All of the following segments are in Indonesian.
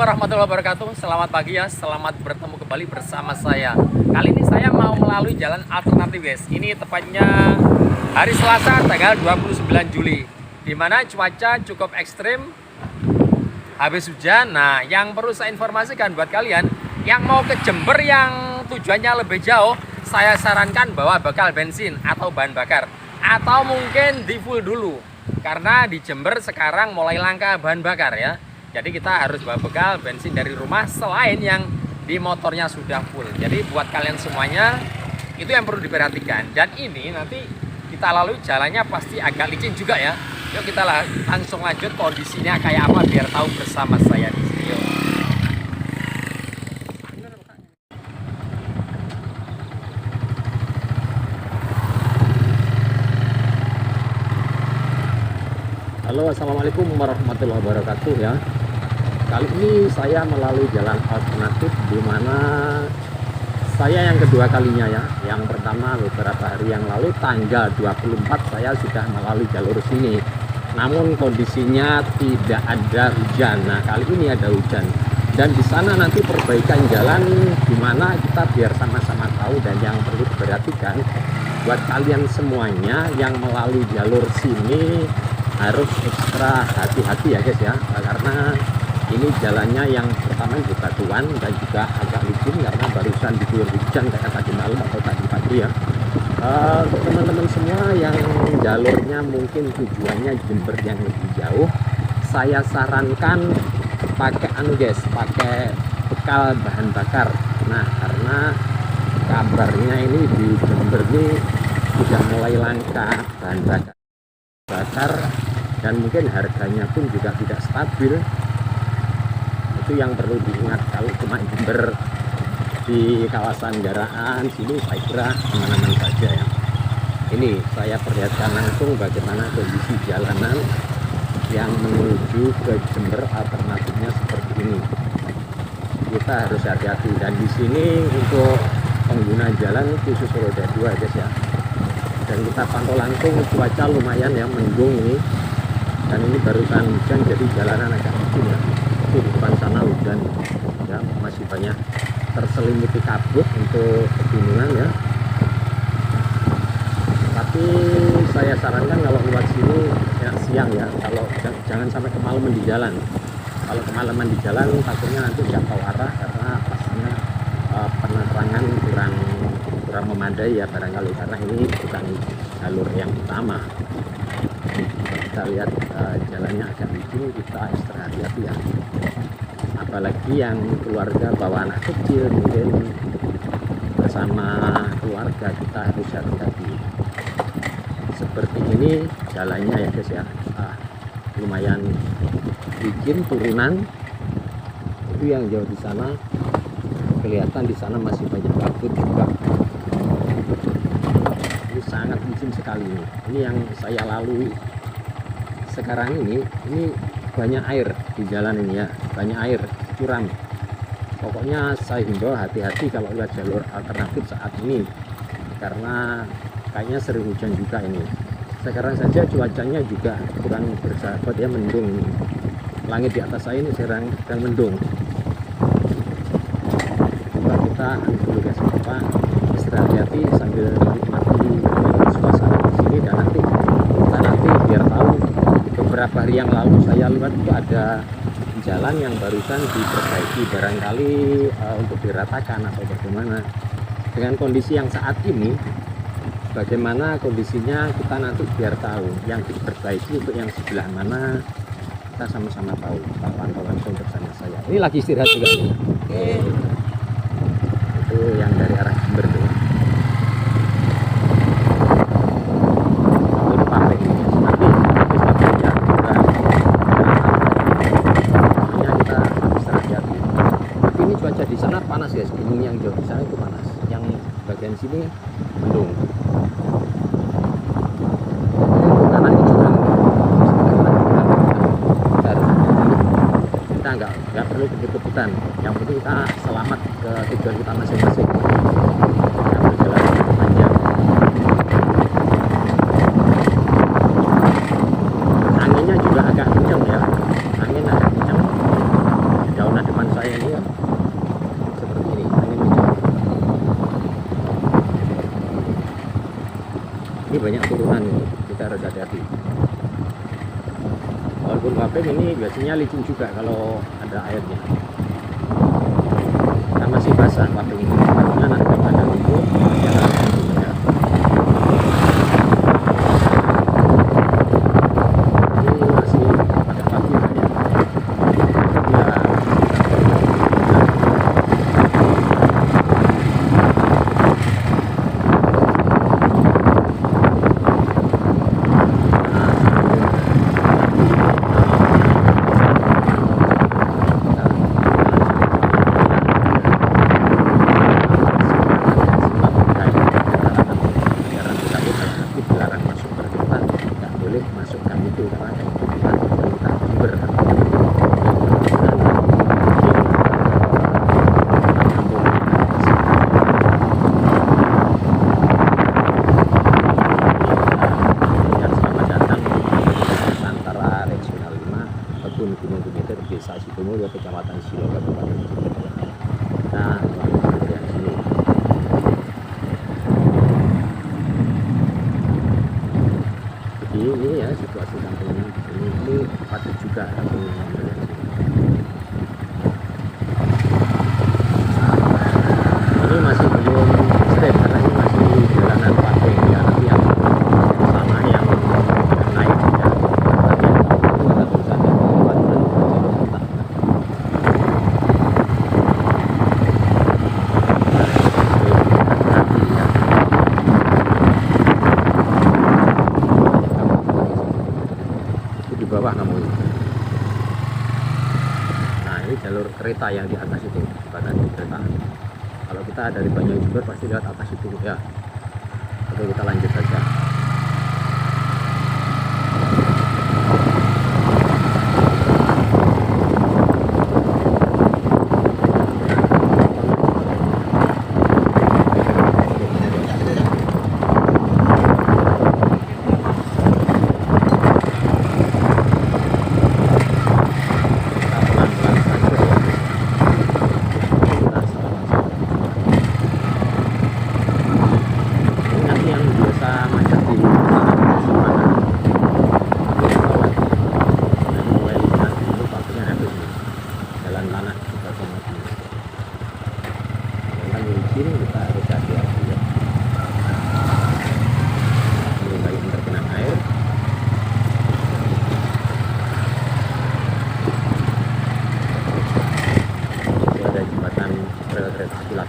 warahmatullahi wabarakatuh. Selamat pagi ya, selamat bertemu kembali bersama saya. Kali ini saya mau melalui jalan alternatif guys. Ini tepatnya hari Selasa tanggal 29 Juli, dimana cuaca cukup ekstrim, habis hujan. Nah, yang perlu saya informasikan buat kalian yang mau ke Jember yang tujuannya lebih jauh, saya sarankan bawa bekal bensin atau bahan bakar, atau mungkin di full dulu, karena di Jember sekarang mulai langka bahan bakar ya. Jadi kita harus bawa bekal bensin dari rumah selain yang di motornya sudah full. Jadi buat kalian semuanya itu yang perlu diperhatikan. Dan ini nanti kita lalui jalannya pasti agak licin juga ya. Yuk kita langsung lanjut, kondisinya kayak apa biar tahu bersama saya di sini. Yuk. Halo, assalamualaikum warahmatullahi wabarakatuh ya. Kali ini saya melalui jalan alternatif, di mana saya yang kedua kalinya ya. Yang pertama beberapa hari yang lalu tanggal 24 saya sudah melalui jalur sini, namun kondisinya tidak ada hujan. Nah, kali ini ada hujan, dan di sana nanti perbaikan jalan gimana kita biar sama-sama tahu. Dan yang perlu diperhatikan buat kalian semuanya yang melalui jalur sini harus ekstra hati-hati ya guys ya, karena ini jalannya yang pertama bebatuan dan juga agak licin karena barusan diguyur hujan kayak tadi malam atau tadi pagi ya. Teman-teman semua yang jalurnya mungkin tujuannya Jember yang lebih jauh, saya sarankan pakai pakai bekal bahan bakar. Nah, karena kabarnya ini di Jember ini sudah mulai langka bahan bakar dan mungkin harganya pun juga tidak stabil. Itu yang perlu diingat. Kalau cuma Jember di kawasan Garaan sini saya kira aman-aman saja ya. Ini saya perlihatkan langsung bagaimana kondisi jalanan yang menuju ke Jember alternatifnya seperti ini. Kita harus hati-hati, dan di sini untuk pengguna jalan khusus roda 2 guys ya. Dan kita pantau langsung cuaca lumayan ya, mendung ini, dan ini barusan hujan jadi jalanan agak licin ya. Di depan sana hujan ya, masih banyak terselimuti kabut untuk pegunungan ya. Tapi saya sarankan kalau lewat sini ya siang ya, kalau jangan sampai kemalaman di jalan. Kalau kemalaman di jalan takutnya nanti nggak tahu arah, karena pastinya penerangan kurang memadai ya barangkali, karena ini bukan jalur yang utama. Kita lihat jalannya agak licin, kita ekstra hati-hati ya. Apalagi yang keluarga bawa anak kecil, mungkin bersama keluarga kita harus hati-hati. Seperti ini jalannya ya guys ya, lumayan licin turunan. Itu yang jauh di sana kelihatan, di sana masih banyak kabut juga. Ini sangat licin sekali ini. Ini yang saya lalui sekarang ini banyak air di jalan ini ya, banyak air curam. Pokoknya saya himbau hati-hati kalau lihat jalur alternatif saat ini, karena kayaknya sering hujan juga ini. Sekarang saja cuacanya juga kurang bersahabat ya, mendung. Langit di atas saya ini sedang mendung. Coba kita dulu guys, apa istirahat hati sambil menikmati suasana di sini. Dan nanti biar tahu, beberapa hari yang lalu saya lihat itu ada jalan yang barusan diperbaiki, barangkali untuk diratakan atau bagaimana. Dengan kondisi yang saat ini bagaimana kondisinya, kita nanti biar tahu yang diperbaiki untuk yang sebelah mana, kita sama-sama tahu. Kita pantau langsung bersama saya. Ini lagi istirahat juga nih. Oke. Itu yang dari arah Jember tuh. Cuaca di sana panas guys, gunung yang jauh di sana itu panas, yang bagian sini mendung. Karena ini juga kita nggak perlu kebut-kebutan, yang penting kita selamat ke tujuan kita masing-masing. Kita berjalan panjang. Anginnya juga agak kencang ya, angin agak kencang. Daun ada banyak turunan itu, kita harus hati-hati. Walaupun Waping ini biasanya licin juga kalau ada airnya, kan masih basah Waping ini, karena nanti kalau ada lumpur ya, ya. Ini masih pada pagi ya. Desa Sidomulyo, Kecamatan Silo, Kabupaten Sidoarjo. Nah, yang sini. Jadi ini ya situasi kampungnya di sini. Ini padat juga kampungnya. Ini masih belum straight karena ini masih jalanan Waping ya. Nanti yang sama yang naik ya. Bawah kamu ini. Nah ini jalur kereta yang di atas itu, badan kereta. Kalau kita dari Banyu Jember pasti lihat atas itu ya. Oke, kita lanjut saja.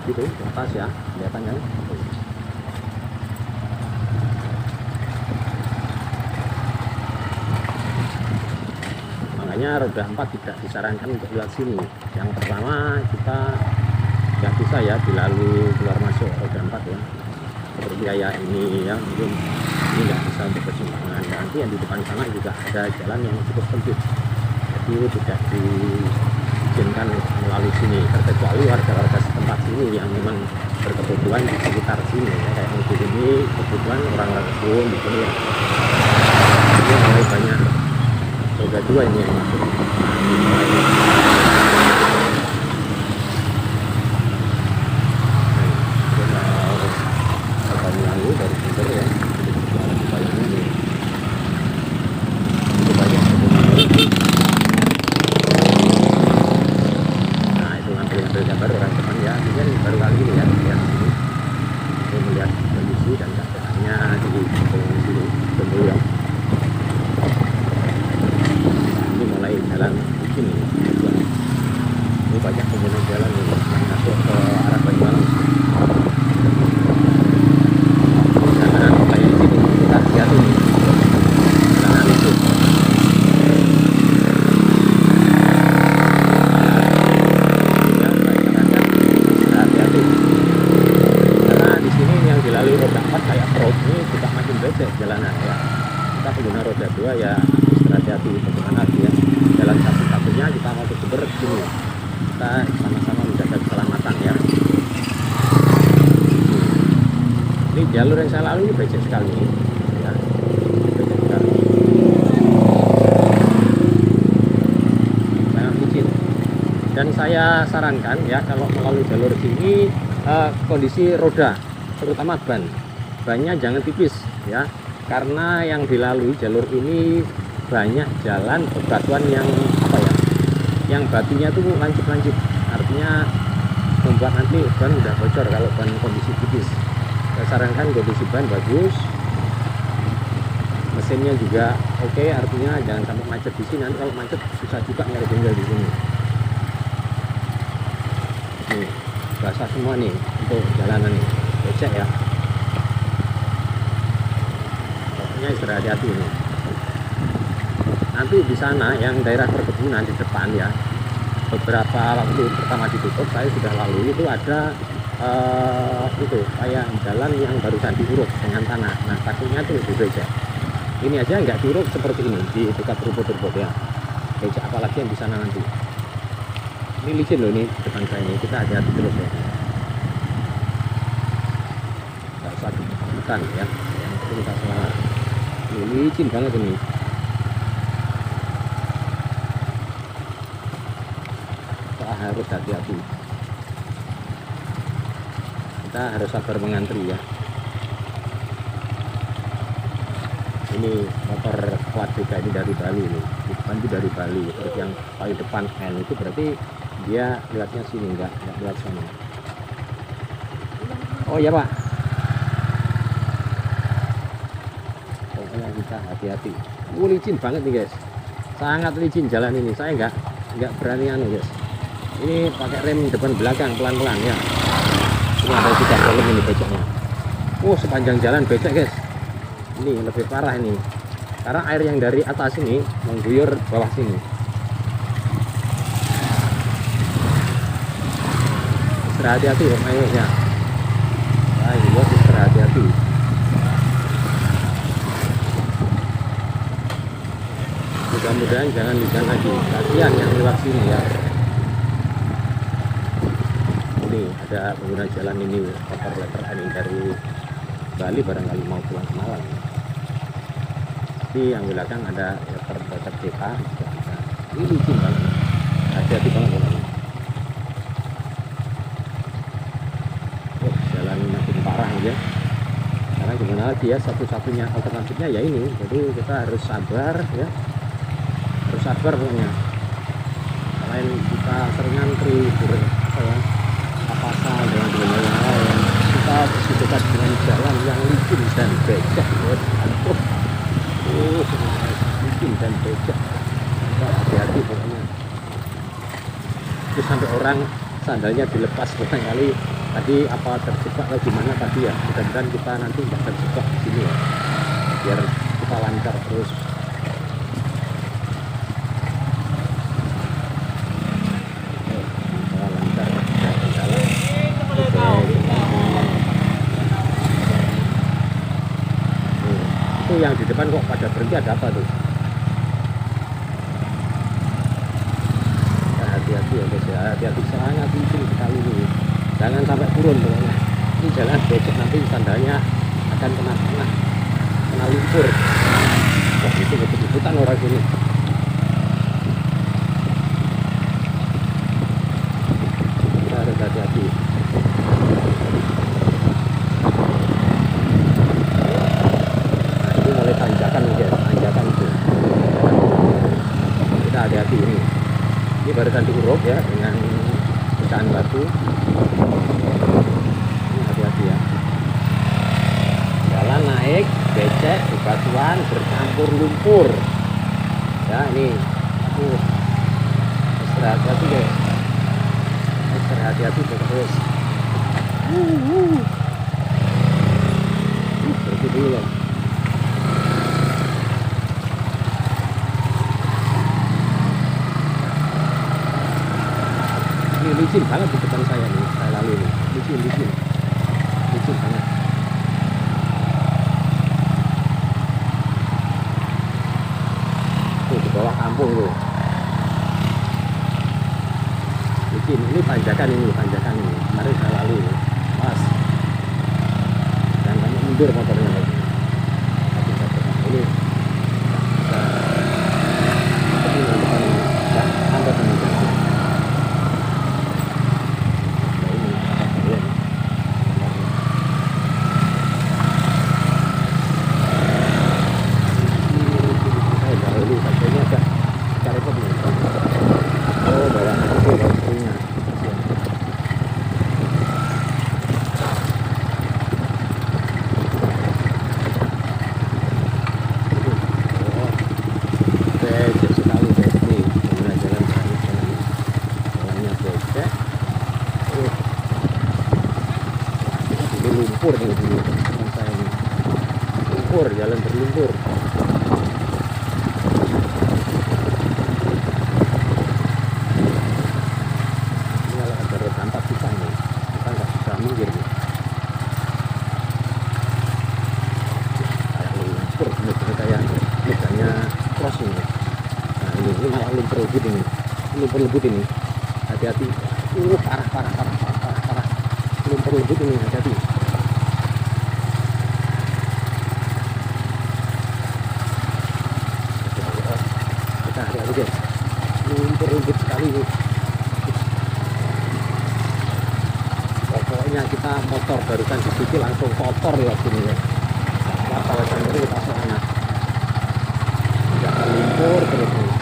Gitu atas ya, kelihatannya. Makanya roda 4 tidak disarankan untuk lewat sini. Yang pertama kita nggak bisa ya dilalui keluar masuk roda 4 ya, seperti kayak ini ya, mungkin ini nggak bisa untuk persimpangan. Dan nanti yang di depan sana juga ada jalan yang cukup sempit, jadi tidak diizinkan melalui sini, terkecuali warga-warga setempat sini yang memang berkebutuhan di sekitar sini ya. Kayak mobil ini kebutuhan orang-orang kebun di sini ya. Ini mulai banyak roda 2 ini yang masuk. Lalu dari Jember ya, gambar orang teman ya, ini baru kali ini ya lihat sini, saya melihat kondisi dan keadaannya di sini dulu ya. Ini mulai jalan di sini, ini banyak pengguna jalan yang masuk ke arah Banyuwangi. Jalanan kayak di sini kita lihat ini, jalanan itu. Dilalui roda 4 kayak road ini juga makin becek jalanan ya. Kita pengguna roda 2 ya hati-hati bagaimana ya. Jalan satu-satunya kita mau ke Jember sini. Kita sama-sama menjaga keselamatan ya. Ini jalur yang saya lalui ini becek sekali ya. Becek sekali. Sangat licin. Dan saya sarankan ya kalau melalui jalur sini kondisi roda terutama bannya jangan tipis ya, karena yang dilalui jalur ini banyak jalan bebatuan yang apa ya, yang batunya tuh lancip-lancip, artinya membuat nanti ban udah bocor kalau ban kondisi tipis. Saya sarankan kondisi ban bagus, mesinnya juga oke, artinya jangan sampai macet di sini. Nanti kalau macet susah juga nyari bengkel di sini. Nih, basah semua nih untuk jalanan nih, becek ya. Pokoknya istirahat hati ini. Nanti di sana yang daerah perkebunan di depan ya, beberapa waktu pertama ditutup saya sudah lalui, itu ada itu kayak jalan yang barusan diuruk dengan tanah. Nah takutnya tuh lebih becek. Ini aja nggak diuruk seperti ini di dekat rumput-rumput ya, becek apalagi yang di sana nanti. Ini licin loh, ini depan saya ini, kita hati-hati terus ya, nggak usah bukan ya, yang penting kita selamat. Ini licin banget ini. Harus hati-hati, kita harus sabar mengantri ya. Ini motor plat juga ini dari Bali, ini depan itu dari Bali, terus yang paling depan N itu berarti dia lihatnya sini, enggak lihat sana. Oh ya Pak, pokoknya kita hati-hati. Licin banget nih guys, sangat licin jalan ini. Saya nggak berani anu guys, ini pakai rem depan belakang pelan-pelan ya. Ini ada 3 kolom ini beceknya. Sepanjang jalan becek guys. Ini lebih parah ini, karena air yang dari atas ini mengguyur bawah sini. Hati-hati ya mainnya. Ayo hati-hati. Mudah-mudahan jangan hujan lagi, kasihan yang lewat sini ya. Ini ada pengguna jalan ini motor letter N dari Bali, barangkali mau pulang ke Malang. Di yang belakang ada letter DK juga bisa. Ini licin banget, hati-hati banget ini. Jalan makin parah ya, karena gimana lagi ya, satu-satunya alternatifnya ya ini. Jadi kita harus sabar ya, harus sabar pokoknya. Selain kita sering ngantri pasal dengan yang lain, kita berdekat dengan jalan yang licin dan becek. Licin dan becek, kita hati-hati pokoknya. Terus sampai orang sandalnya dilepas barangkali tadi apa terjebak atau gimana tadi ya. Mudah-mudahan kita nanti nggak terjebak di sini ya, biar kita lancar terus. Itu yang di depan kok pada berhenti, ada apa tuh? Hati-hati ya guys ya, hati-hati, sangat licin sekali ini. Jangan sampai turun pokoknya. Ini jalan becek, nanti sandalnya akan kena lumpur. Wah itu kebut-kebutan orang sini. Kita harus hati-hati. Tanjakan itu kita hati-hati ini barusan diuruk ya dengan pecahan batu. Ini hati-hati ya, jalan naik becek, bebatuan bercampur lumpur ya. Ini hati-hati guys, hati-hati terus. Berhenti dulu loh. Ini licin banget di depan saya nih, saya lalu ini licin banget. Tuh di bawah kampung tuh licin. Ini tanjakan ini, kemarin saya lalu ini, pas dan kamu mundur motornya lagi. Ini ini malah lumpur lebut ini, lumpur lebut ini, hati-hati. Parah, parah, parah, parah, parah, parah. Lumpur lebut ini, hati-hati. Kita hati-hati guys, lumpur lebut sekali ini. Pokoknya kita motor barusan di situ langsung kotor lewat sini ya. Kalau sendiri kita sana jangan lumpur terus nih.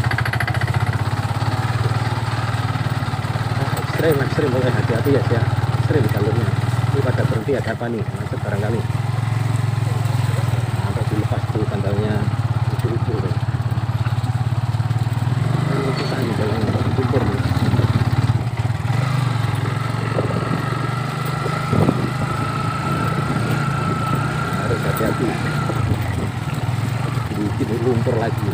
Ekstrim boleh, hati-hati ya, ekstrim jalurnya. Ini pada berhenti ada apa nih, macet barangkali. Sampai dilepas dulu sandalnya, lucu-lucu deh. Ini susah nih jalannya, lumpur nih. Harus hati-hati. Bikin lumpur lagi.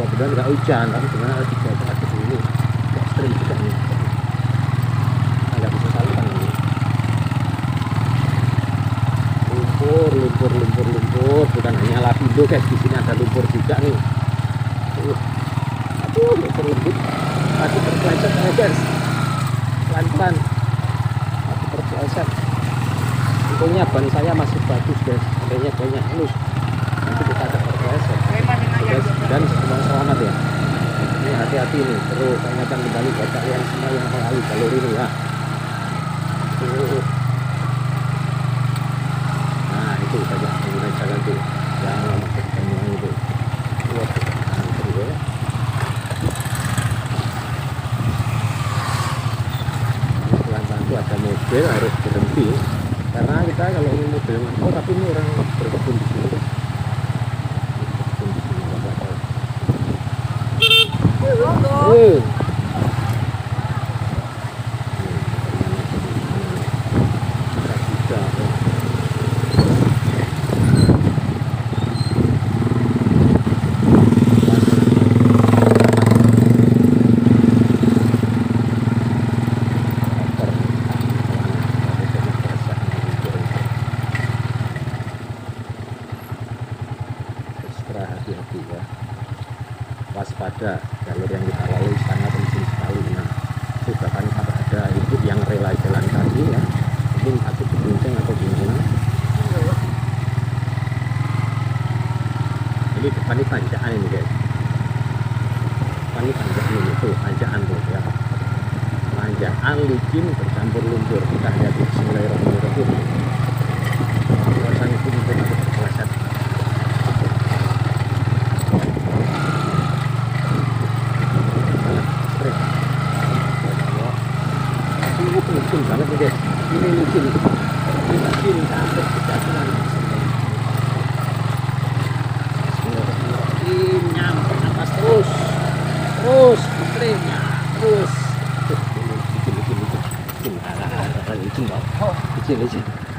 Mudah-mudahan nggak hujan, tapi sebenarnya di Jawa ini ekstrim juga nih. Nggak bisa salurkan ini. Lumpur, bukan hanya lapindo guys, di sini ada lumpur juga nih. Aduh, lumpur lembut. Masih terpeleset ya guys. Pelan-pelan. Masih terpeleset. Untungnya ban saya masih bagus guys, adanya banyak halus. Nanti kita ada terpeleset. Dan semua selamat ya. Ini hati-hati nih, terus saya akan kembali buat kalian semua yang melalui jalur ini ya. Nah itu saja pengguna jalan tuh yang masuk Banyuwangi itu. Antri ya. Pelan-pelan tuh ada mobil harus berhenti. Karena kita kalau ini mobil motor, tapi ini orang berkebun di sini. Hati-hati ya, waspada, jalur yang kita lalui sangat penting sekali. Nah, itu bahkan kalau ada ibu yang rela jalan kaki ya, mungkin takut dibonceng atau gimana. Ini depan ini tanjakan ini guys, depan ini tanjakan ini tuh, tanjakan tuh ya, tanjakan licin bercampur lumpur. Kita lihat di Bismillahirrahmanirrahim. Kawasan itu mungkin aku terpeleset. Licin banget nih guys, ini licin sampai kejatuhan. Nyampe atas terus ekstrimnya terus. Licin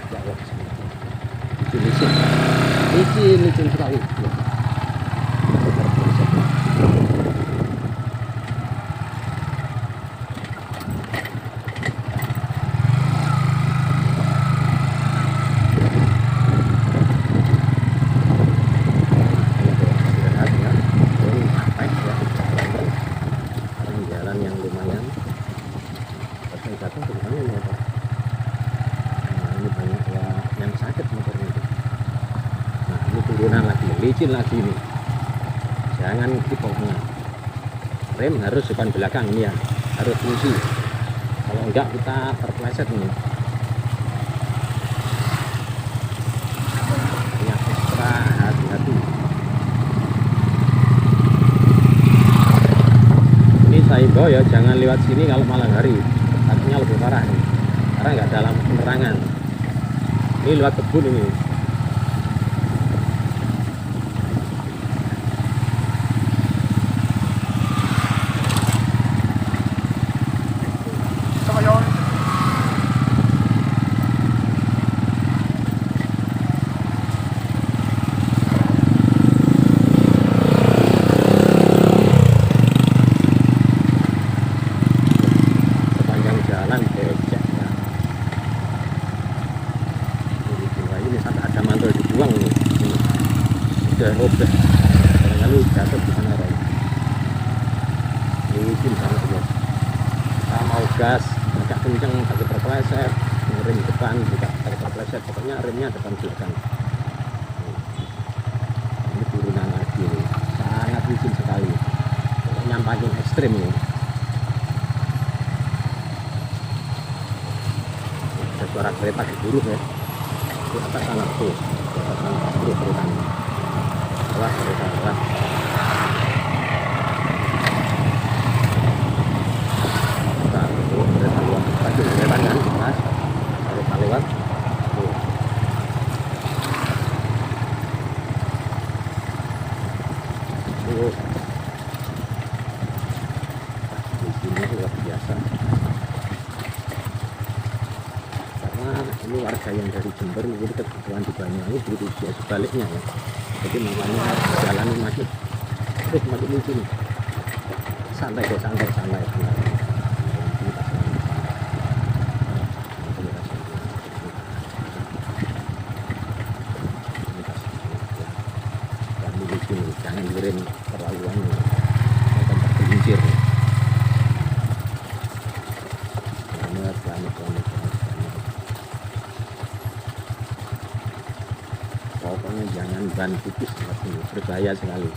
ya Allah, licin sekali. Yang lumayan jatuh gimana ini motor. Nah ini banyak ya yang sakit motornya itu. Nah ini turunan lagi, licin lagi ini, jangan dipokoknya. Rem harus depan belakang ini ya, harus fungsi, kalau enggak kita terpeleset ini. Yang ekstra hati-hati. Saya imbau ya, jangan lewat sini kalau malam hari, takutnya lebih parah nih, karena nggak ada lampu penerangan. Ini lewat kebun ini. Jalan becek ya. Ini sampai udah robek, barangkali jatuh di sana rem. Licin banget guys. Saya mau gas agak kenceng pakai terpleset, rem depan juga pakai terpleset, pokoknya remnya depan belakang. Ini turunan lagi nih, sangat licin sekali, pokoknya paling ekstrim nih. Ada suara kereta gemuruh ya di atas sana tuh, di atas sana gemuruh keretanya. Awas kereta, awas. Kereta lewat, tadi kereta kan, mas, kereta lewat. Tuh. Tuh. Di sini luar biasa. Karena ini warga yang dari Jember itu kebetulan di Banyuwangi begitu dia sebaliknya ya. Jadi makanya jalan macet, terus makin licin. Santai kok, santai. Jangan direm terlaluan, akan tergelincir. Selamat. Pokoknya jangan ban tipis seperti ini, berbahaya sekali.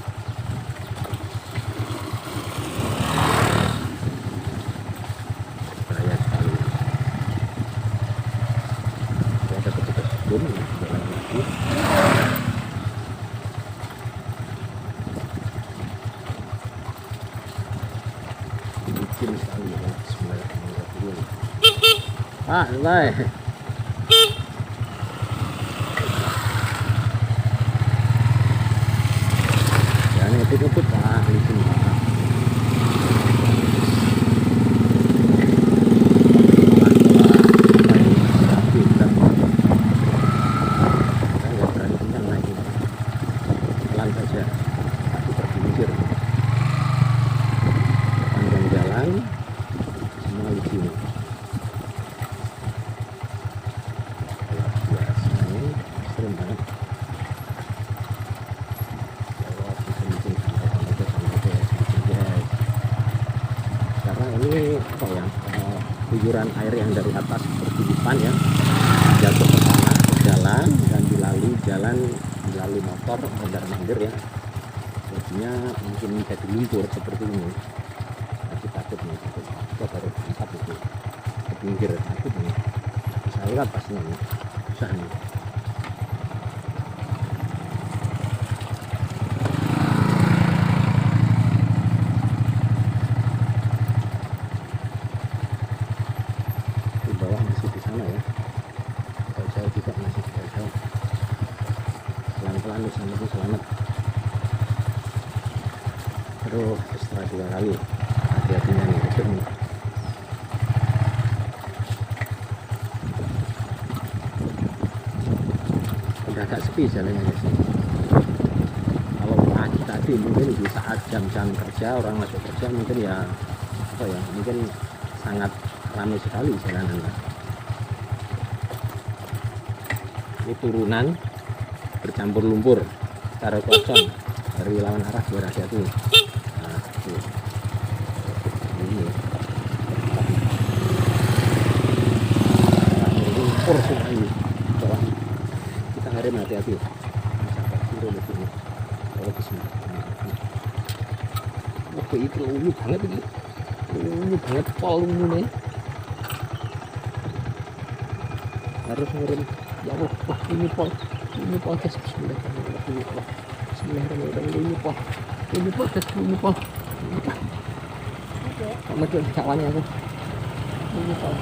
Bahaya sekali. Ada petugas bom jalan lagi. Licin sekali ya. Bismillahirrahmanirrahim. Ah, santai. Jangan ikut-ikut Pak, licin Pak. Pelan saja, tapi tergelincir. Panjang jalan, semua licin. Luar biasa ini, ekstrim banget. Ya Allah, licin sampai guys. Karena ini apa ya, guyuran air yang dari atas bertujuan ya, jatuh ke sana, ke jalan, dan dilalui motor mondar-mandir ya, jadinya mungkin jadi lumpur seperti ini. Tapi takut nih, kita baru tempat itu ke pinggir, takut nih bisa lewat pastinya nih, susah nih. Di bawah masih di sana ya, jauh juga masih jauh. Pelan-pelan di sana tuh selamat. Aduh, setelah 2 kali hati-hatinya nih, kecil nih. Udah agak sepi jalannya guys. Kalau pagi tadi mungkin di saat jam-jam kerja, orang masuk kerja mungkin ya apa ya, mungkin sangat ramai sekali jalanannya. Ini turunan bercampur lumpur, taruh klakson dari lawan arah berhati-hati. Nah, tuh. Ini lumpur semua ini. Bawah kita ngerem hati-hati. Sampai turun di sini. Kalau ke sini. Oke, itu unyu banget ini. Unyu banget pol unyu nih. Harus ngerem. Ya Allah, wah ini pol guys, bismillahirrahmanirrahim, ini pol guys, sama tuh kawannya aku, ini pol.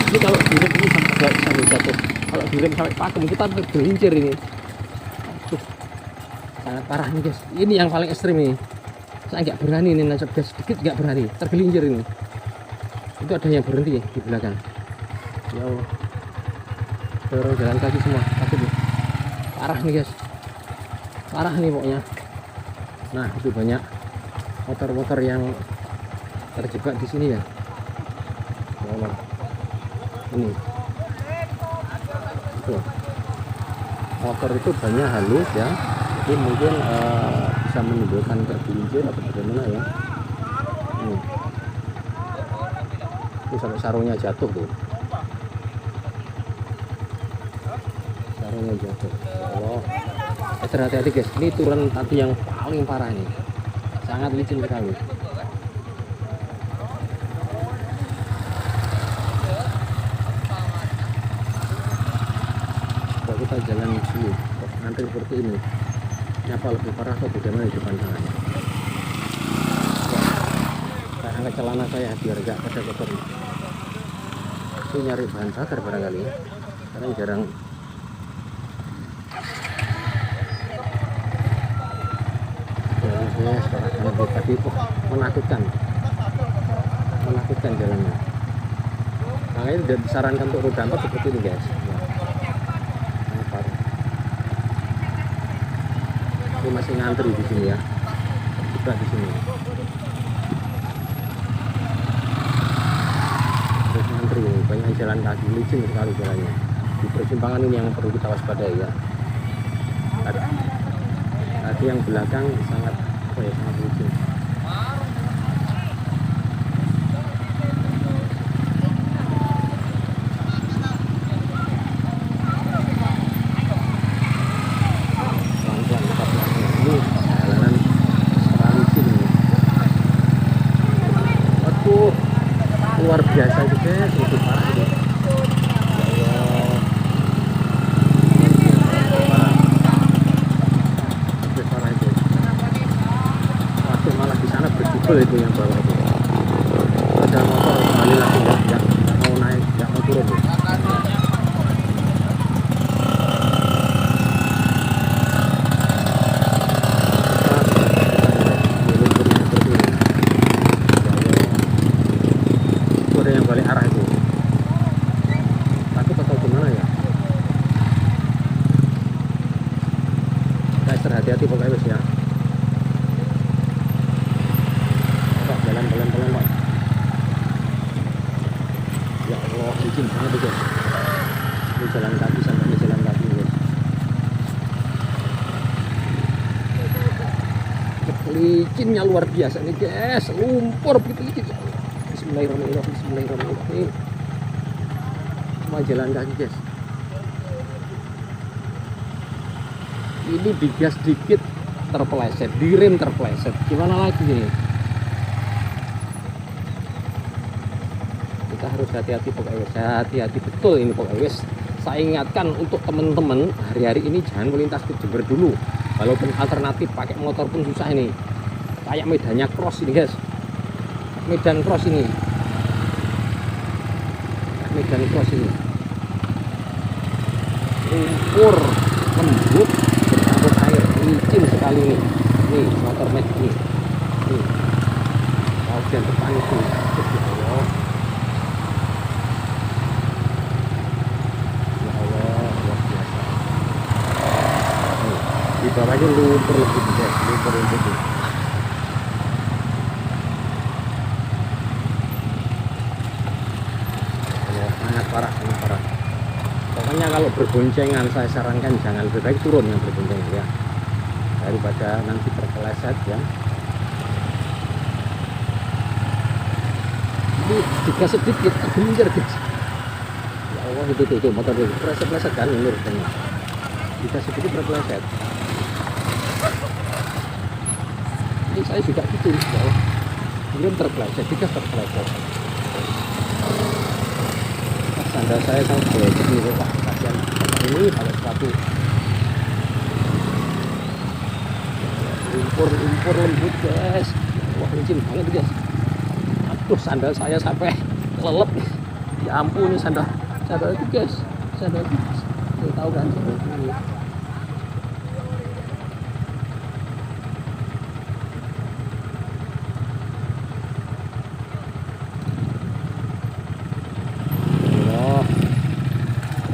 Ini kalau direm ini sampai jatuh, kalau direm sampai pakem kita tergelincir ini. Aduh, sangat parah nih guys, ini yang paling ekstrim nih. Saya nggak berani nih nancap gas sedikit, nggak berani, tergelincir ini. Itu ada yang berhenti di belakang. Ya Allah, dorong jalan kaki semua, takut nih. Parah nih guys, parah nih pokoknya. Nah itu banyak motor-motor yang terjebak di sini ya. Ya Allah, ini itu motor itu banyak halus ya, jadi mungkin bisa menimbulkan tergelincir atau bagaimana ya. Ini sampai sarungnya jatuh tuh, sarungnya jatuh. Allah, hati-hati guys, ini turun tadi yang paling parah ini, sangat licin sekali. Kita jalan dulu nanti seperti ini, apa lebih parah atau bagaimana di depan sana. Saya angkat celana saya biar enggak pada kotor. Itu nyari bahan bakar barangkali ya, karena jarang. Ya, sekarang tadi menakutkan jalannya. Makanya tidak disarankan untuk roda 4 seperti ini guys. Ini masih ngantri di sini ya, juga di sini. Terus ngantri, banyak jalan kaki, licin sekali jalannya. Di persimpangan ini yang perlu kita waspadai ya. Tadi yang belakang sangat sangat licin. Luar biasa juga, itu parah itu. Ya Allah, parah itu. Waduh, malah di sana berjubel itu yang bawah itu. Ada motor kembali lagi nggak mau naik, nggak mau turun. Yang balik arah itu, takut atau gimana ya? Guys, hati-hati pokoknya wes ya. Pak, jalan pelan-pelan Pak. Ya Allah, licin banget guys. Ini jalan kaki sampai ini jalan kaki guys. Licinnya luar biasa nih guys, lumpur begitu licin. Bismillahirrahmanirrahim, bismillahirrahmanirrahim. Cuma jalan kaki guys. Ini digas dikit terpeleset, direm terpeleset, gimana lagi ini? Kita harus hati-hati pokoknya, hati-hati betul ini pokoknya. Saya ingatkan untuk teman-teman, hari-hari ini jangan melintas ke Jember dulu. Walaupun alternatif pakai motor pun susah ini. Kayak medannya cross ini guys, medan cross ini, medan cross ini, lumpur lembut bercampur air, licin sekali nih. Nih motor magic nih, nih bagian depan itu. Ya Allah, luar biasa. Nih, di bawahnya lumpur lembut guys, lumpur lembut. Sangat parah. Pokoknya kalau berboncengan saya sarankan jangan, lebih baik turun yang berboncengan ya, daripada nanti terpeleset ya. Ini juga sedikit tergelincir guys. Ya Allah, itu motor itu pleset kan ini rupanya. Jika sedikit terpeleset. Ini saya juga gitu ya Allah. Belum terpeleset, jika terpeleset. Sandal saya sangat becek nih Pak, kasihan ini pakai sepatu. Lumpur lembut guys, wah licin banget guys. Aduh, sandal saya sampai lelep. Ya ampun, ini sandal itu guys, sandal itu tahu kan sandal ini.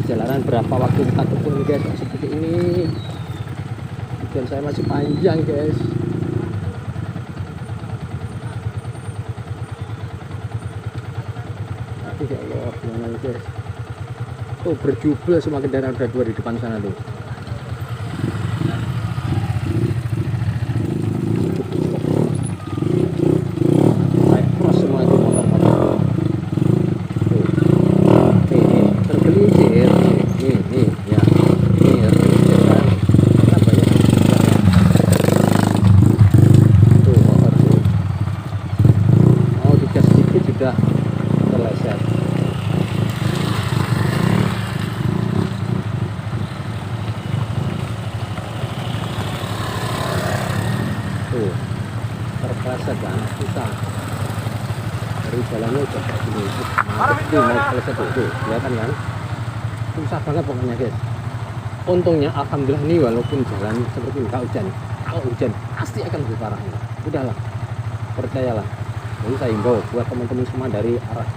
Perjalanan berapa waktu kita tempuh guys seperti ini, dan saya masih panjang guys. Aduh ya Allah, gimana guys. Tuh berjubel semua kendaraan roda 2 di depan sana tuh. Kayak cross semua itu motor-motor. Tuh. Nih, tergelincir. Nih, ya. Nih, tergelincir kan. Karena banyak yang tuh motor tuh. Oh, digas sedikit sudah terleset. Tuh, terpleset kan, susah. Dari jalannya udah kayak gini, tuh mau terpleset tuh, kelihatan kan? Susah banget pokoknya guys. Untungnya alhamdulillah nih walaupun jalan seperti ini, kalau hujan pasti akan lebih parah nih. Udahlah, percayalah. Jadi saya himbau buat teman-teman semua dari arah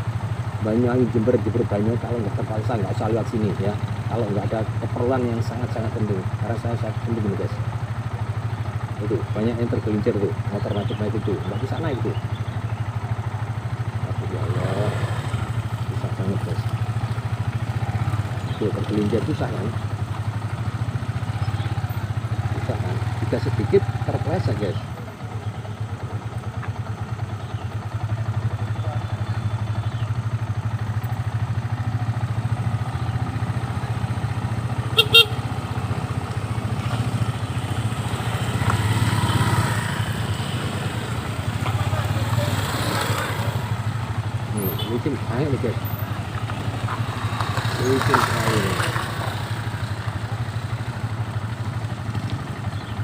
Banyuwangi, Jember Banyuwangi, kalau nggak terpaksa nggak usah lewat sini ya. Kalau nggak ada keperluan yang sangat-sangat penting, karena saya penting ini guys. Itu banyak yang tergelincir tuh, motor macet itu nggak bisa naik tuh. Aduh ya Allah, susah banget guys. Tuh tergelincir susah kan? Susah kan? Jika sedikit terpleset guys. Licin air nih guys, licin air.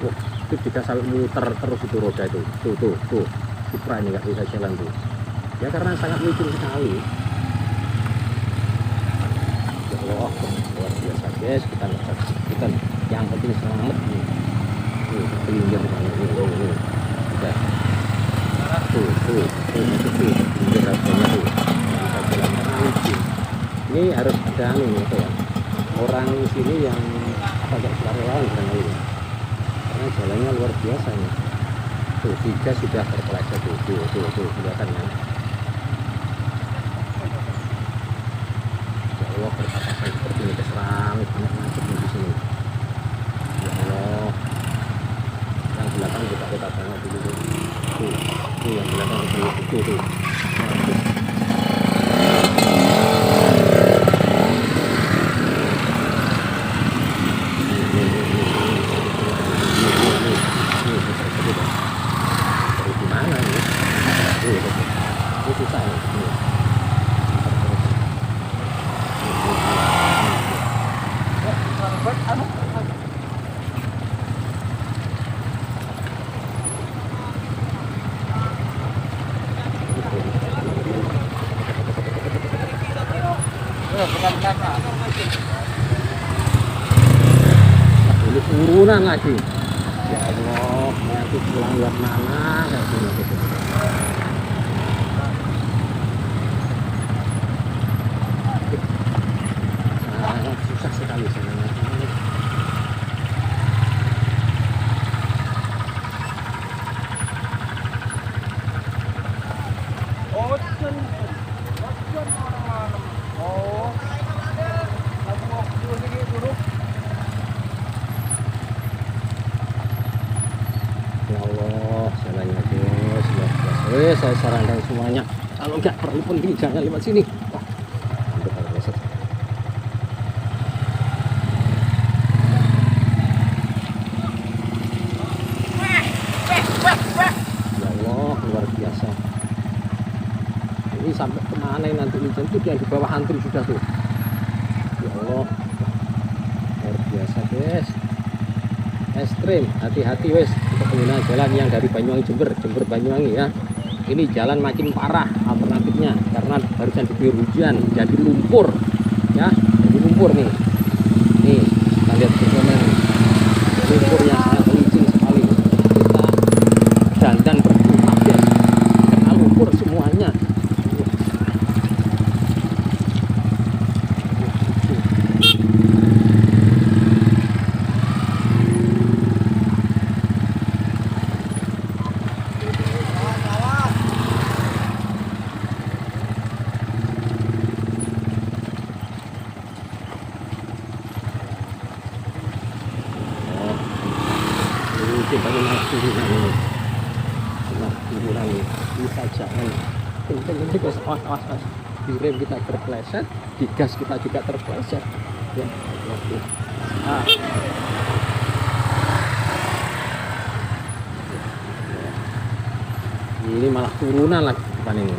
Wah, itu jika sampai muter terus itu roda itu, tuh Supra ini nggak bisa jalan tuh ya karena sangat licin sekali. Ya Allah, luar biasa guys. Kita yang penting selamat nih. Kelinjar nih, udah tuh masuk tuh kelinjar harganya tuh. Ini harus ada gitu ya, orang sini yang agak sukarelawan barangkali ya, karena jalannya luar biasa nih. Tuh 3 sudah terpeleset tuh kelihatan kan. Ya Allah, perkapasan seperti ini keseramit banyak macet di sini. Ya Allah, yang belakang juga kita banget dulu tuh yang belakang tuh. Gimana ini? Ini susah ya. Ini turunan lagi. Ya Allah, nanti pulang lewat mana kayak gini gitu. Sangat susah sekali sebenarnya. Ya Allah, jalannya guys, luar biasa. Saya sarankan semuanya, kalau nggak perlu penting jangan lewat sini. Wah, hampir terleset. Ya Allah, luar biasa. Ini sampai kemana nanti hujan tuh, yang di bawah antri sudah tuh. Ya Allah, luar biasa guys. Ekstrim, hati-hati wes untuk pengguna jalan yang dari Banyuwangi Jember Banyuwangi ya. Ini jalan makin parah alternatifnya karena barusan diguyur hujan jadi lumpur ya, jadi lumpur nih kita lihat bagaimana lumpur yang sangat licin sekali. Kita dandan bergerak guys karena lumpur semuanya. banyak malah turunan ini, malah turunan ini. Kita jangan kenceng-kenceng guys, awas di rem kita terpleset, di gas kita juga terpleset ya. Nah, ini malah turunan lagi depan ini.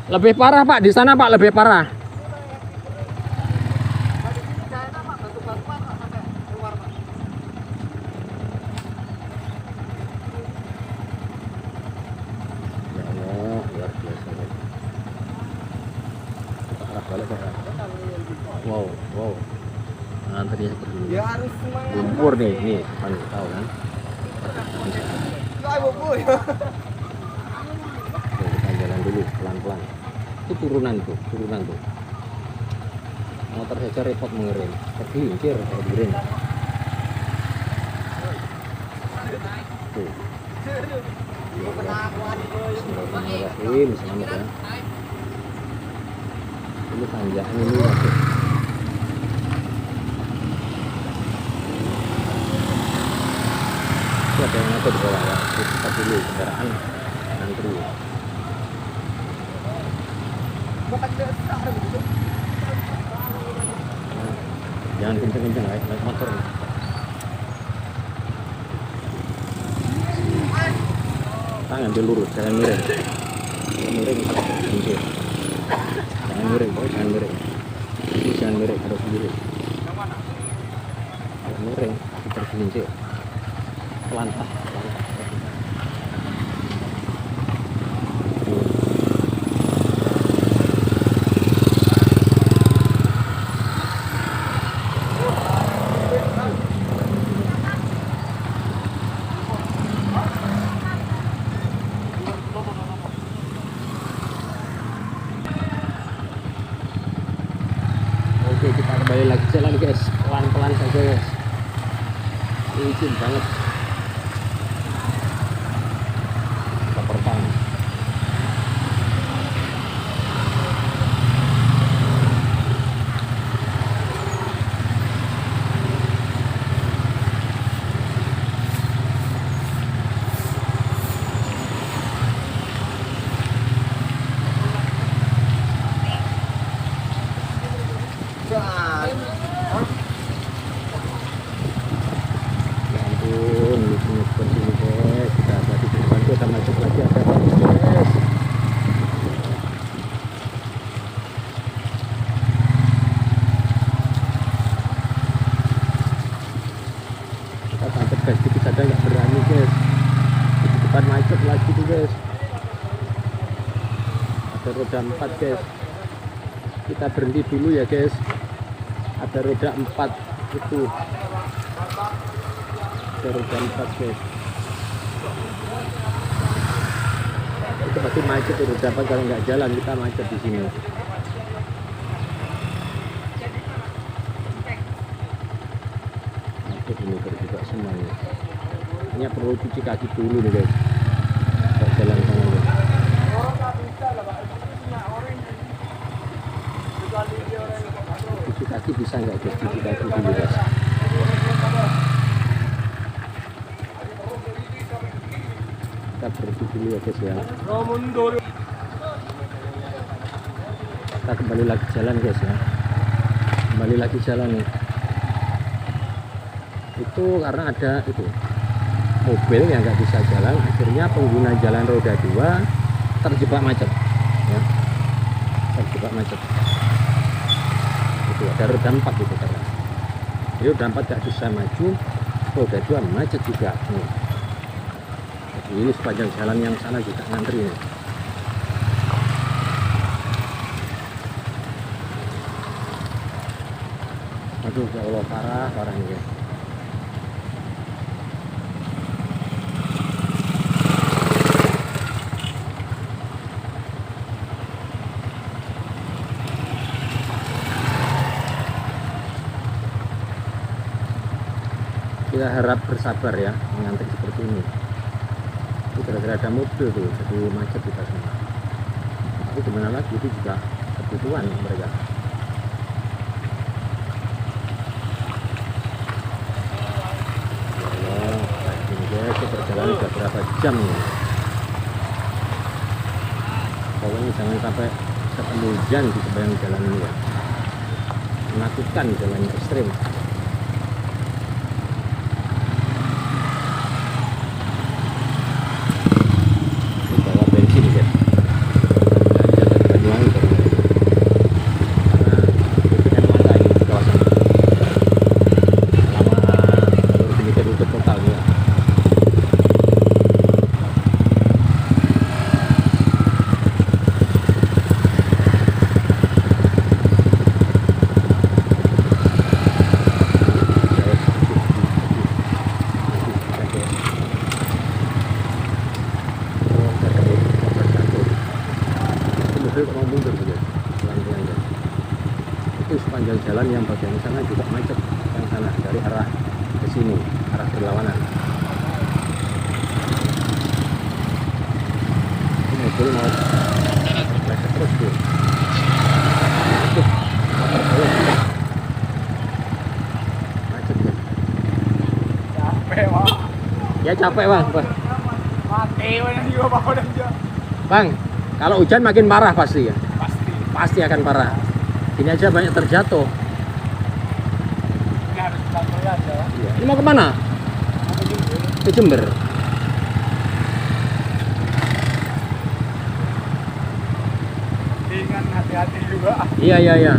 Lebih parah Pak, di sana Pak lebih parah. Ya Allah, luar biasa. Kita arah balik Pak. Wow. Antrinya seperti ini. Lumpur nih, depan tahu kan. Oke, kita jalan dulu pelan-pelan. Itu turunan tuh. Motor saja repot mengerem, tergelincir kalau direm. Tuh. Bismillahirrahmanirrahim, selamat ya. Ini tanjakan ini waktu. Itu ada yang ngatur di bawah ya. Kita dulu kendaraan antri. Jangan kenceng-kenceng naik motor. Tangan ambil lurus, jangan miring. Miring tergelincir. Jangan miring, jangan miring. Ini jangan miring, harus miring. Kalau miring, tergelincir. Pelan. Oke, kita kembali lagi jalan guys, pelan-pelan saja guys. Izin banget. Kita pertama. Guys, dikit saja nggak berani guys, di depan macet lagi tuh guys, ada roda 4 guys, kita berhenti dulu ya guys, ada roda 4 itu, ada roda 4 guys, itu pasti macet tuh roda 4, kalau nggak jalan kita macet di sini. Ini terbuka semuanya. Ini perlu cuci kaki dulu nih guys. Kalau jalan sana guys. Cuci kaki bisa nggak guys? Cuci kaki dulu guys. Kita berhenti dulu ya guys ya. Kita kembali lagi jalan guys ya. Kembali lagi jalan nih. Itu karena ada itu mobil yang nggak bisa jalan, akhirnya pengguna jalan roda 2 terjebak macet ya, terjebak macet. Itu ada roda 4 itu karena jadi roda 4 nggak bisa maju, roda 2 macet juga nih. Jadi ini sepanjang jalan yang sana juga ngantri nih. Aduh ya Allah, parah nih guys. Kita harap bersabar ya mengantri seperti ini. Itu gara-gara ada mobil tuh jadi macet kita semua. Tapi gimana lagi, itu juga kebutuhan mereka. udah berapa jam ya. Pokoknya jangan sampai ketemu hujan di sepanjang jalan ini ya. Menakutkan, jalannya ekstrim. Ini bawa bensin ya. Jalan Banyuwangi karena BBM langka ini di kawasan ini. Selama jalur ini tertutup total ya. Mau mundur gitu, pelan-pelan ya. Itu sepanjang jalan yang bagian sana juga macet, yang sana dari arah ke sini, arah berlawanan. Ini mobil mau macet terus tuh. Macet ya. Capek, Pak. Ya capek bang. Mati juga Pak udah aja. Bang, kalau hujan makin parah pasti ya. Pasti. Pasti akan parah. Ini aja banyak terjatuh. Ini harus pelan-pelan ya. Iya. Ini mau kemana? Ke Jember. Ingat hati-hati juga. Iya iya iya.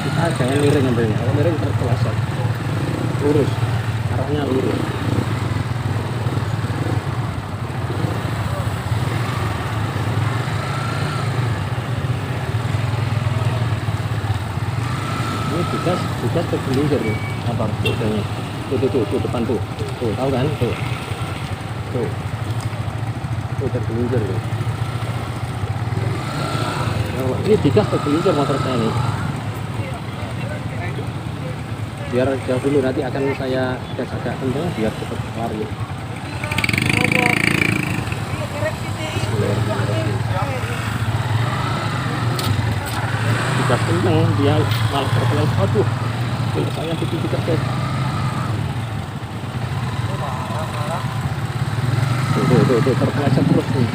Kita jangan miring ambilnya. Kalau miring terpeleset. Lurus. Arahnya lurus. Ini digas tergelincir nih. Apa bedanya? Tuh depan tuh. Tuh tahu kan? Tuh tergelincir tuh. Nah, ini digas tergelincir motor saya nih. Biar jauh dulu, nanti akan saya gas agak kencang biar cepat lari. Digas kencang dia malah terpeleset. Aduh, saya gitu juga guys. Tuh terpeleset terus nih.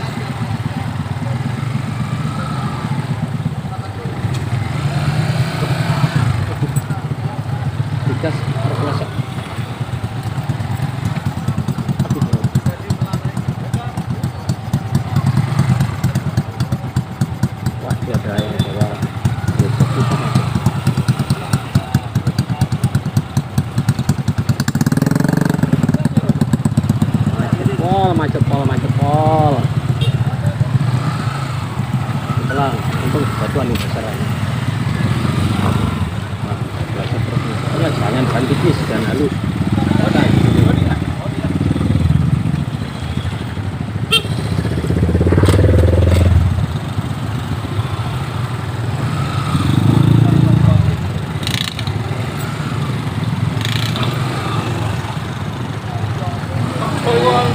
Digas terpeleset. Wah, dia ada yang bawa macet pol. Pelan, untung batuan ini besarannya. Nah, belajar terus nih. Pokoknya jangan ban tipis dan halus.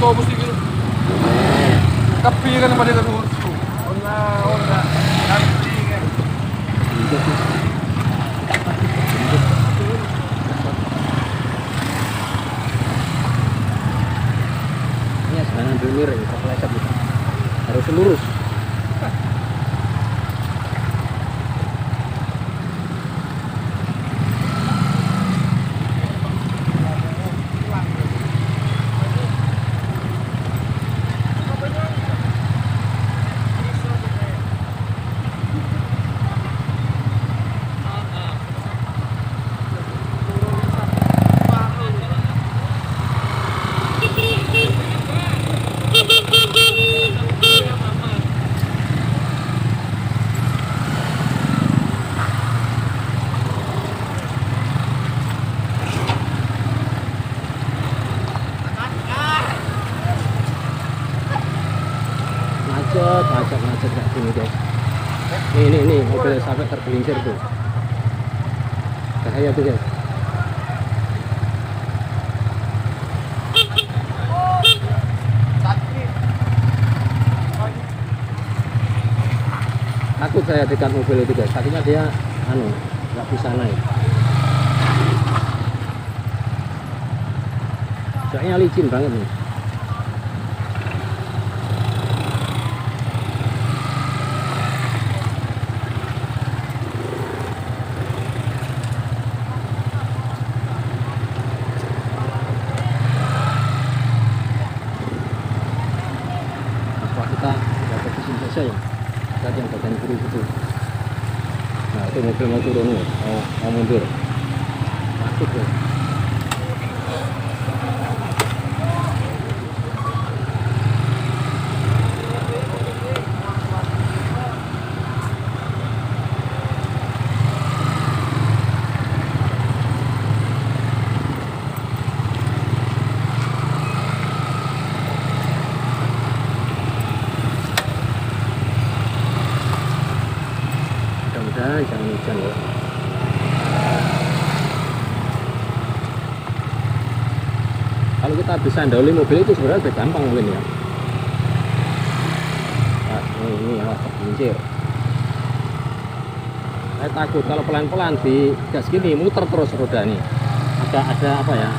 Bawa bus gitu. Kapiran pada itu. Ona. Kapiran. Ini jangan ambil miring, terpeleset gitu. Harus lurus. Macet kayak gini guys. Nih mobil sampai tergelincir tuh. Bahaya tuh guys. Takut saya dekat mobil itu guys, takutnya dia nggak bisa naik. Soalnya licin banget nih. Apa kita dapat di sini saja ya? Lihat yang bagian kiri itu. Nah itu mobil mau turun nih, mau mundur. Masuk tuh. Mudah-mudahan jangan hujan ya. Kalau kita bisa ndoli mobil itu sebenarnya udah gampang mungkin ya. Nah, ini awas tergelincir. Saya takut kalau pelan-pelan di gas gini muter terus roda nih. Ada apa ya?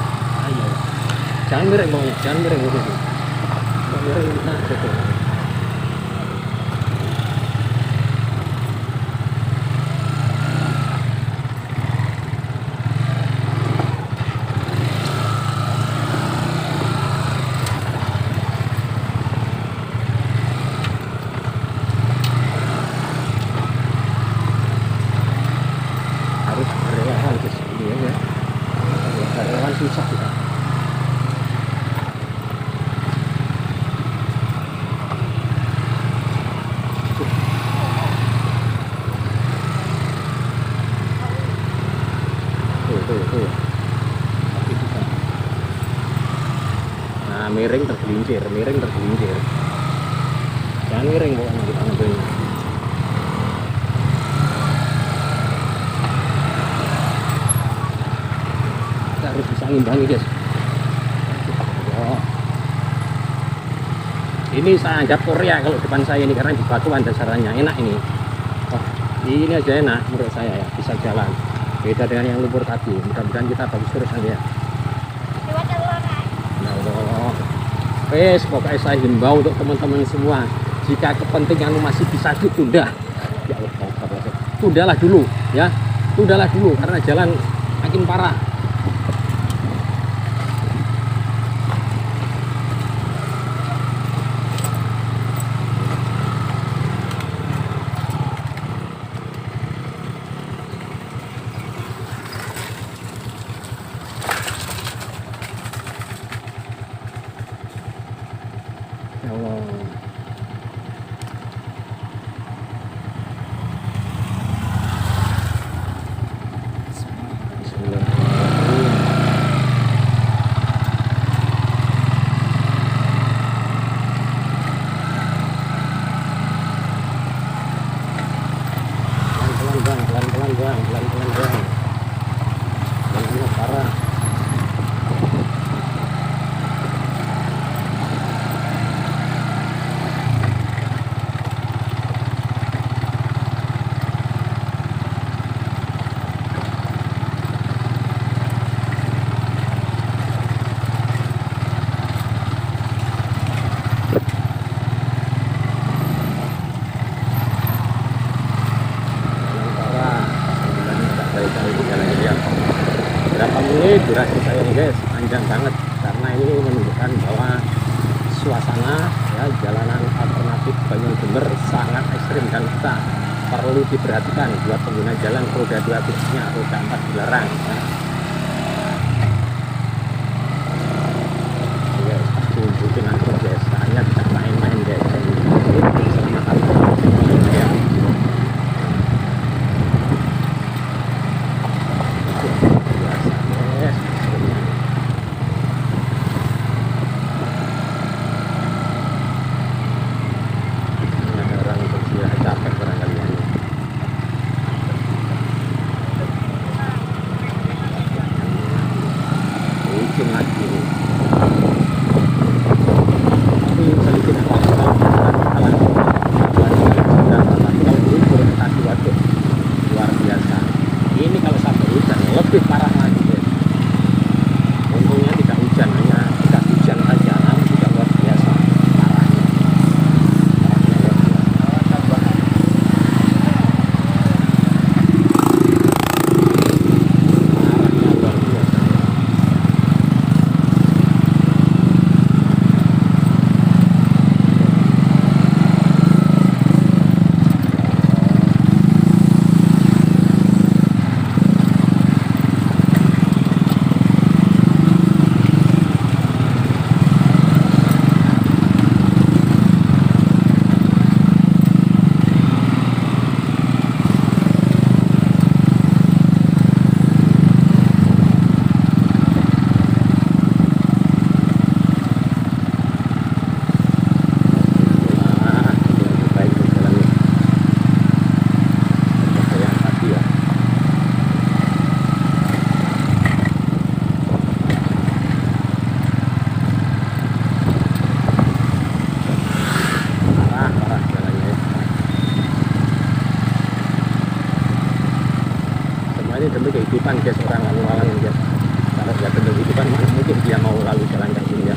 Ayo. Jangan miring pokoknya, jangan miring gitu. Kalau miring nah gitu. Harus relawan ke sini ya. Kalau relawan susah kita. Tuh. Tapi bisa. Nah, miring tergelincir. Jangan miring pokoknya kita ngambilnya. Kita harus bisa ngimbangi guys. Oh. Ini saya anggap Korea kalau depan saya ini karena di batuan dasarannya enak ini. Oh, ini aja enak menurut saya ya, bisa jalan. Beda dengan yang lumpur tadi. Mudah-mudahan kita bagus terus nanti ya. Ya Allah. Wes, pokoknya saya himbau untuk teman-teman semua, jika kepentingan masih bisa ditunda, ya Allah, tundalah dulu ya, tundalah dulu karena jalan makin parah. Ya Allah. Bismillahirrahmanirrahim. Pelan-pelan bang. Jalannya parah. Berapa menit durasi saya nih guys, panjang banget karena ini menunjukkan bahwa suasana ya jalanan alternatif Banyu Jember sangat ekstrim dan kita perlu diperhatikan buat pengguna jalan roda 2 khususnya roda 4 dilarang ya. Guys, tunjukin aku guys, hanya tidak main-main guys. Keselamatan ya. jalan guys, orang lalu lalang guys. Kalau nggak bener itu kan mana mungkin dia mau lalu jalan kayak gini ya.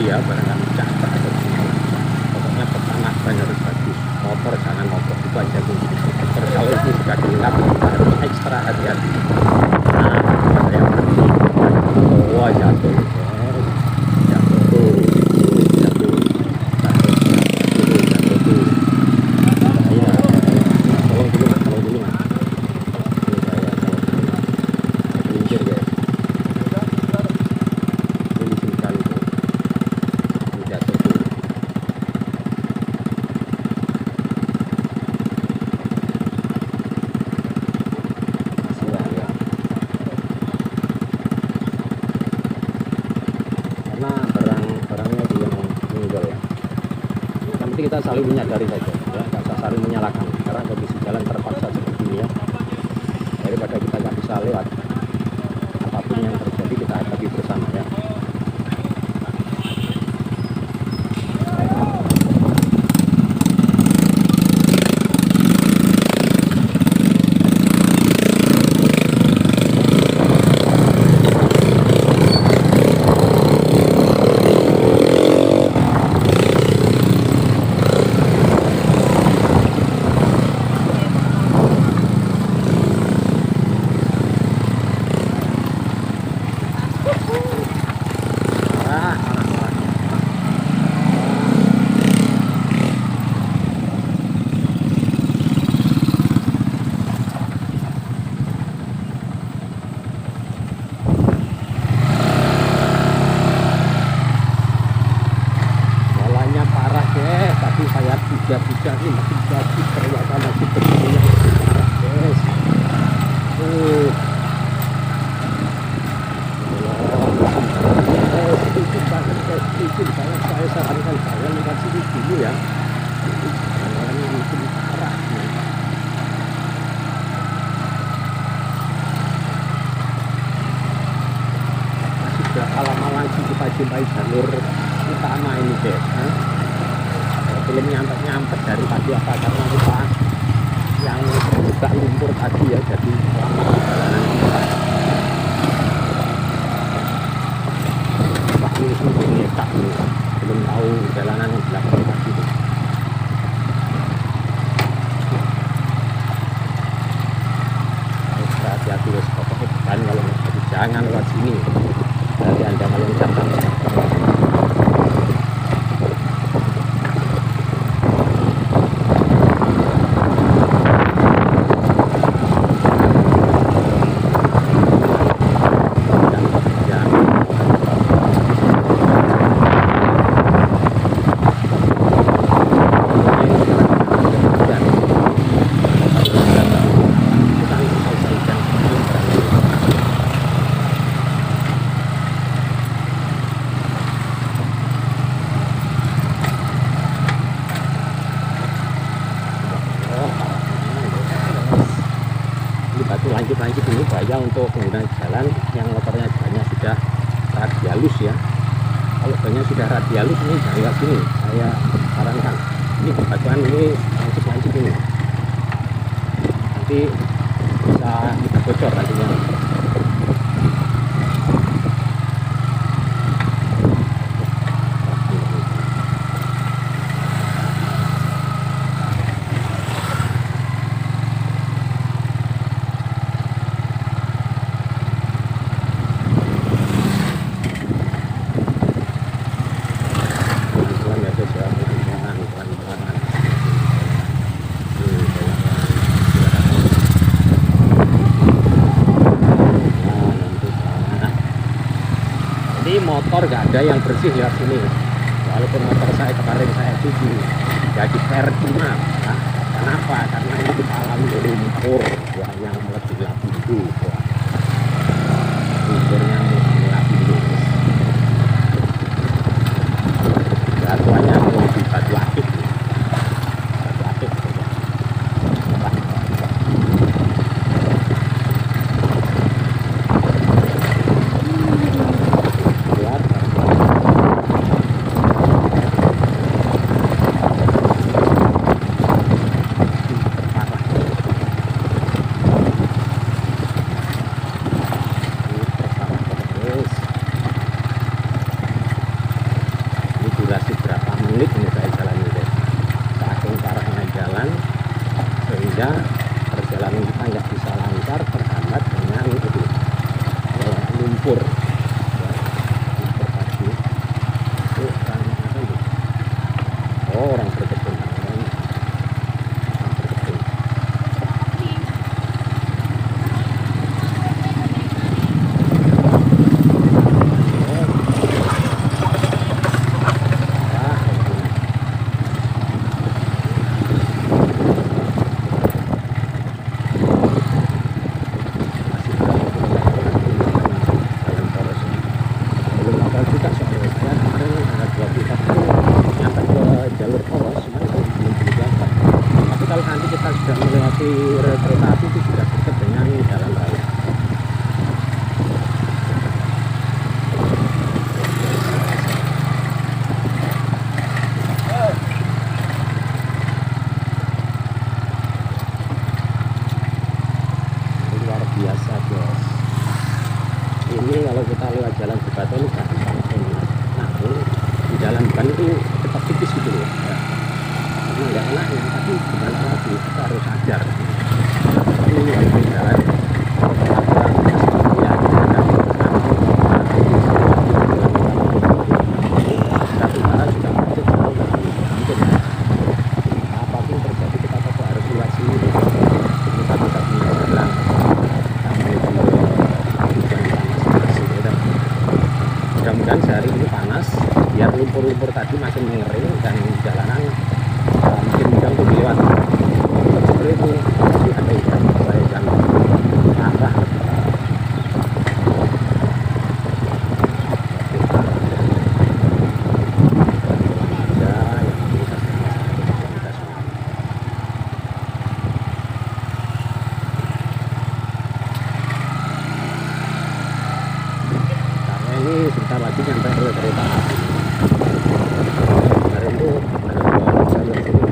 Ya barangkali capek atau gimana, pokoknya pertanakan harus bagus, motor jangan motor itu aja tuh. Terus kalau itu sudah gelap kita harus ekstra hati-hati. Nah ada yang mati, oh jatuh, jatuh, jatuh, tolong dulu mas, lincir guys. Barang-barangnya dia mau meninggal ya. Yang penting kita saling menyadari saja ya, nggak usah saling menyalahkan karena kondisi jalan terpaksa seperti ini ya. Daripada kita nggak bisa lewat, apapun yang terjadi kita hadapi bersama ya. Tadi saya puja-puja ini masih bagus, ternyata masih begini guys. Sedikit banget guys, sedikit banget. Saya sarankan saya lewat sini dulu ya. Jalannya mungkin parah nih. Masih berapa lama lagi kita jumpai jalur utama ini guys. Belum nyampe dari tadi apa karena kita yang terjebak lumpur tadi ya, jadi lama perjalanan kita. Wah ini sungguh nekat nih, belum tahu jalanan yang belakang tadi itu. Harus hati-hati guys, pokoknya bukan kalau jangan lewat sini. Nanti Anda kalau datang. lancip-lancip ini bahaya untuk pengguna jalan yang motornya banyak sudah radialus ya. Kalau banyak sudah radialus ini jangan sini, saya sarankan ini batuan ini lancip-lancip ini nanti bisa bocor nantinya. Ini motor nggak ada yang bersih lewat sini, walaupun motor saya kemarin saya cuci jadi percuma. Nah, kenapa? Karena ini kita alami lumpur yang melebihi lapindo, lumpurnya melebihi batuannya melebihi batu aktif, batu aktif. Durasi berapa menit ini saya jalan ini, saking parahnya jalan sehingga perjalanan kita nggak bisa lancar, terhambat dengan itu lumpur ya, lumpur tadi itu orang apa itu? Oh, orang berkebun, orang berkebun. Kalau nanti kita sudah melewati rel kereta api itu sudah dekat dengan jalan raya. Luar biasa bos. Ini kalau kita lewat jalan Bukata ini gampang enak. Namun di jalan bukan itu tetap tipis gitu loh. Ya. Karena nggak enaknya, tapi gimana lagi kita harus sadar ini walaupun jalan ya satu arah sudah macet jauh lagi mungkin apapun terjadi kita tetap harus lewat sini ini satu-satunya jalan hujan panas ya. Mudah-mudahan sehari ini panas biar lumpur-lumpur tadi makin mengering dan jalanan mungkin mudah untuk dilewati. Seperti itu pasti ada hujan, saya jamin parah. Karena ini sebentar lagi nyampe rel kereta api. Kemarin itu ada dua jalur sini.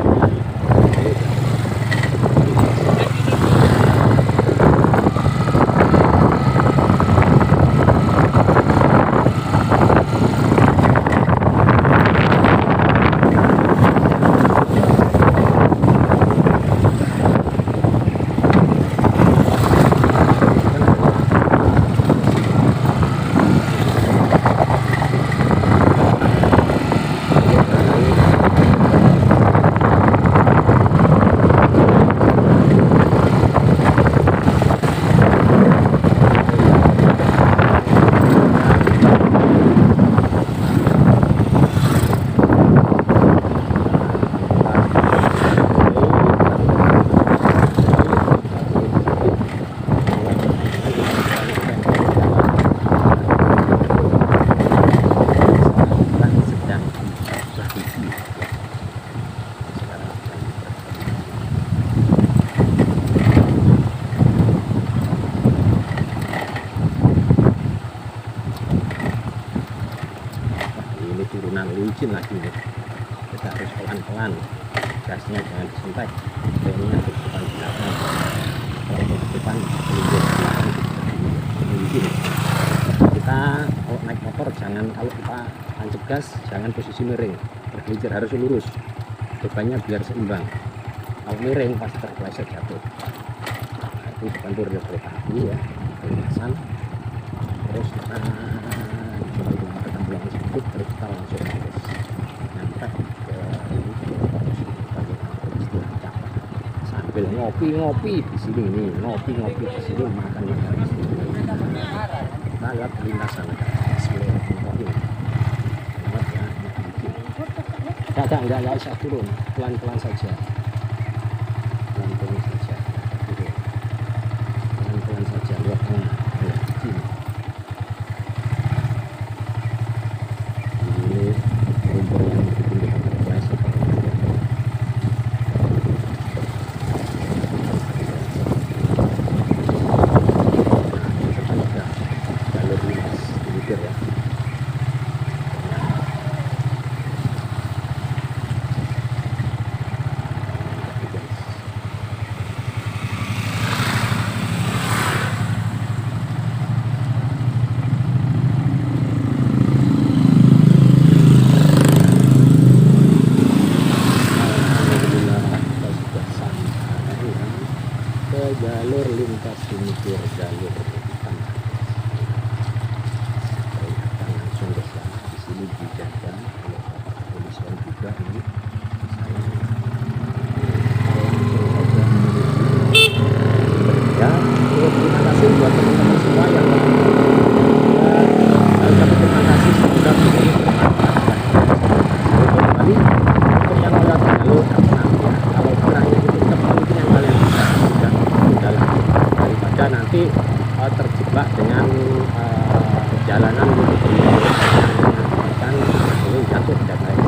licin lagi nih. Kita harus pelan-pelan, gasnya jangan disentek, remnya ke depan belakang, kalau ke depan melintir belakang melintir. Kita kalau naik motor jangan, kalau kita tancap gas jangan posisi miring, bergelincir, harus lurus, bebannya biar seimbang. Kalau miring pasti terpeleset jatuh. Nah, itu depan tuh rel kereta api ya, lintasan. Terus kita coba kita pulang sedikit, terus kita langsung harus nyampe ke ini, ke pos kita istirahat capek sambil ngopi-ngopi di sini nih, ngopi-ngopi di sini, makan-makan di sini. Kita lihat lintasan Bismillahirrahmanirrahim. Lewat ya, enggak usah turun, pelan-pelan saja, pelan-pelan saja, turun, pelan-pelan saja, lihat tengah, lihat sini. Ini rumput yang bikin kita terpeleset. Jalur lintas melintir ya. Ke jalur lintas melintir, jalur hitam. Kelihatan langsung ke sana. Di sini dijaga oleh Bapak Kepolisian juga ini. Saya ya, terima kasih buat teman-teman semua yang terima kasih sudah kembali untuk yang lewat jalur tenang ya. Kalau kurangnya itu mungkin yang kalian bisa sudah daripada nanti terjebak dengan jalanan gitu kan ini jatuh dan lain